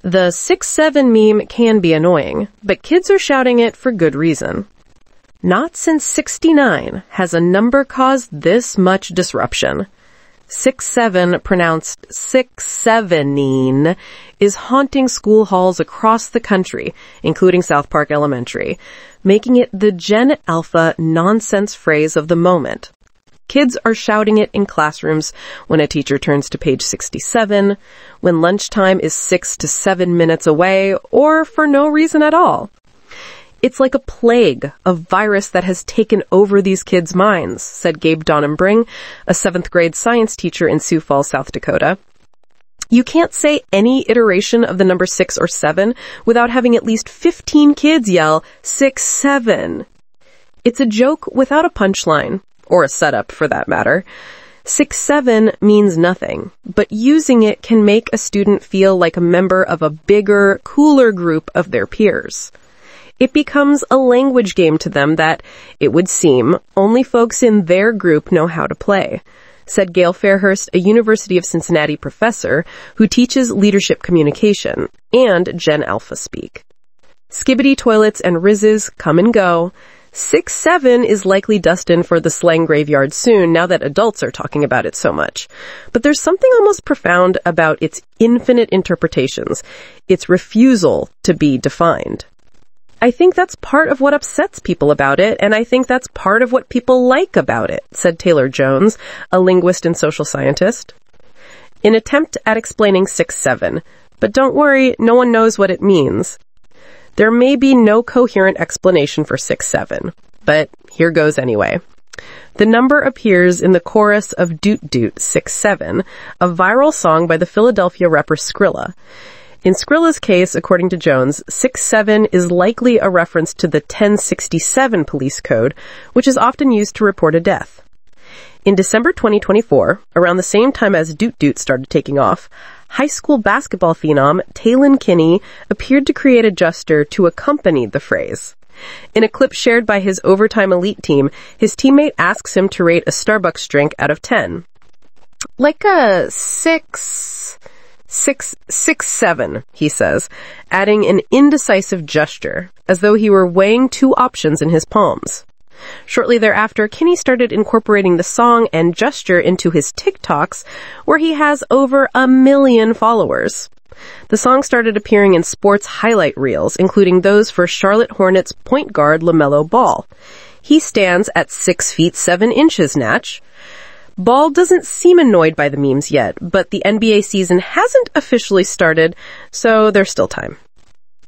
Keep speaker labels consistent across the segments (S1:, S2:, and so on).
S1: The 6-7 meme can be annoying, but kids are shouting it for good reason. Not since 69 has a number caused this much disruption. 6-7, pronounced 6-7-ing, is haunting school halls across the country, including South Park Elementary, making it the Gen Alpha nonsense phrase of the moment. Kids are shouting it in classrooms when a teacher turns to page 67, when lunchtime is 6 to 7 minutes away, or for no reason at all. It's like a plague, a virus that has taken over these kids' minds, said Gabe Donenbring, a 7th grade science teacher in Sioux Falls, South Dakota. You can't say any iteration of the number 6 or 7 without having at least 15 kids yell, 6-7. It's a joke without a punchline, or a setup for that matter. 6-7 means nothing, but using it can make a student feel like a member of a bigger, cooler group of their peers. It becomes a language game to them that, it would seem, only folks in their group know how to play, said Gail Fairhurst, a University of Cincinnati professor who teaches leadership communication and Gen Alpha speak. Skibbity toilets and rizzes come and go. 6-7 is likely destined for the slang graveyard soon now that adults are talking about it so much. But there's something almost profound about its infinite interpretations, its refusal to be defined. I think that's part of what upsets people about it, and I think that's part of what people like about it, said Taylor Jones, a linguist and social scientist. An attempt at explaining 6-7, but don't worry, no one knows what it means. There may be no coherent explanation for 6-7, but here goes anyway. The number appears in the chorus of Doot Doot 6-7, a viral song by the Philadelphia rapper Skrilla. In Skrilla's case, according to Jones, 6-7 is likely a reference to the 1067 police code, which is often used to report a death. In December 2024, around the same time as Doot Doot started taking off, high school basketball phenom Taylon Kinney appeared to create a gesture to accompany the phrase. In a clip shared by his Overtime Elite team, his teammate asks him to rate a Starbucks drink out of 10. Like a 6-7, he says, adding an indecisive gesture, as though he were weighing two options in his palms. Shortly thereafter, Kinney started incorporating the song and gesture into his TikToks, where he has over 1 million followers. The song started appearing in sports highlight reels, including those for Charlotte Hornets point guard LaMelo Ball. He stands at 6 feet 7 inches, Natch. Ball doesn't seem annoyed by the memes yet, but the NBA season hasn't officially started, so there's still time.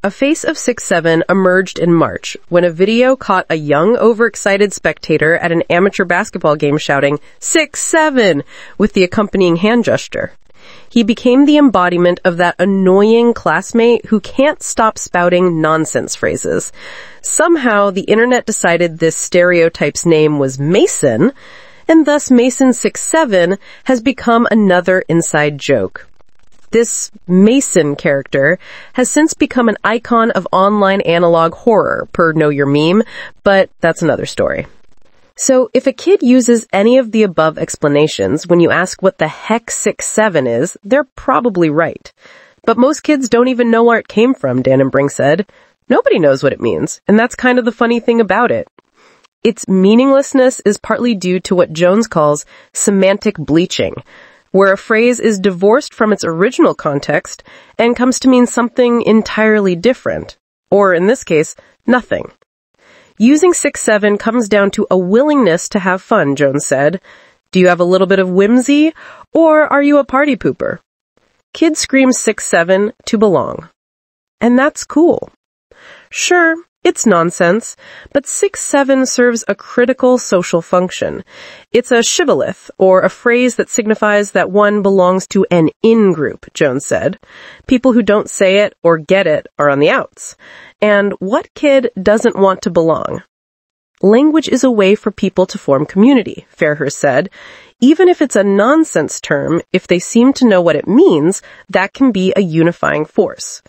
S1: A face of 6-7 emerged in March when a video caught a young, overexcited spectator at an amateur basketball game shouting, 6-7, with the accompanying hand gesture. He became the embodiment of that annoying classmate who can't stop spouting nonsense phrases. Somehow, the internet decided this stereotype's name was Mason, and thus Mason 6-7 has become another inside joke. This Mason character has since become an icon of online analog horror, per Know Your Meme, but that's another story. So if a kid uses any of the above explanations when you ask what the heck 6-7 is, they're probably right. But most kids don't even know where it came from, Donenbring said. Nobody knows what it means, and that's kind of the funny thing about it. Its meaninglessness is partly due to what Jones calls semantic bleaching, where a phrase is divorced from its original context and comes to mean something entirely different, or in this case, nothing. Using 6-7 comes down to a willingness to have fun, Jones said. Do you have a little bit of whimsy, or are you a party pooper? Kids scream 6-7 to belong. And that's cool. Sure, it's nonsense, but 6-7 serves a critical social function. It's a shibboleth, or a phrase that signifies that one belongs to an in-group, Jones said. People who don't say it or get it are on the outs. And what kid doesn't want to belong? Language is a way for people to form community, Fairhurst said. Even if it's a nonsense term, if they seem to know what it means, that can be a unifying force.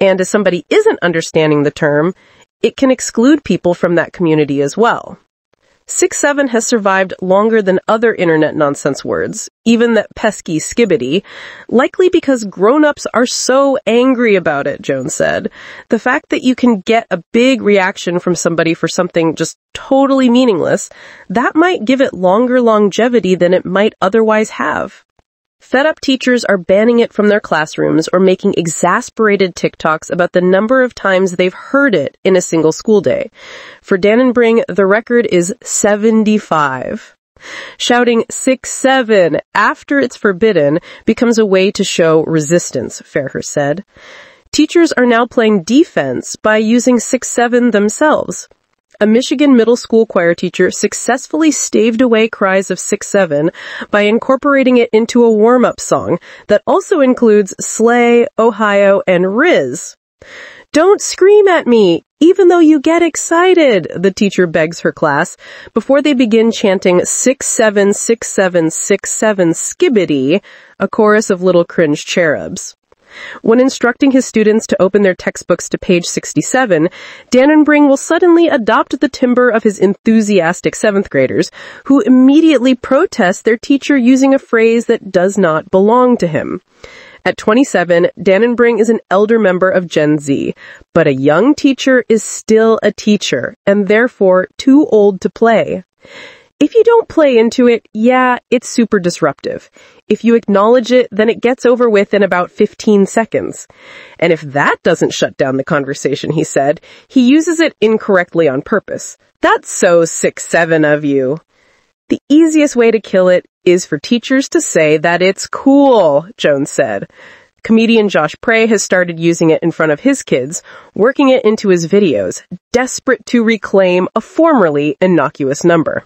S1: And if somebody isn't understanding the term, it can exclude people from that community as well. 6-7 has survived longer than other internet nonsense words, even that pesky skibbity, likely because grown-ups are so angry about it, Jones said. The fact that you can get a big reaction from somebody for something just totally meaningless, that might give it longer longevity than it might otherwise have. Fed-up teachers are banning it from their classrooms or making exasperated TikToks about the number of times they've heard it in a single school day. For Dannenbring, the record is 75. Shouting 6-7 after it's forbidden becomes a way to show resistance, Fairhurst said. Teachers are now playing defense by using 6-7 themselves. A Michigan middle school choir teacher successfully staved away cries of 6-7 by incorporating it into a warm-up song that also includes Slay, Ohio, and Riz. "Don't scream at me, even though you get excited," the teacher begs her class, before they begin chanting 6-7, 6-7, 6-7, skibbity, a chorus of little cringe cherubs. When instructing his students to open their textbooks to page 67, Dannenbring will suddenly adopt the timbre of his enthusiastic 7th graders, who immediately protest their teacher using a phrase that does not belong to him. At 27, Dannenbring is an elder member of Gen Z, but a young teacher is still a teacher, and therefore too old to play. If you don't play into it, yeah, it's super disruptive. If you acknowledge it, then it gets over with in about 15 seconds. And if that doesn't shut down the conversation, he said, he uses it incorrectly on purpose. That's so 6-7 of you. The easiest way to kill it is for teachers to say that it's cool, Jones said. Comedian Josh Prey has started using it in front of his kids, working it into his videos, desperate to reclaim a formerly innocuous number.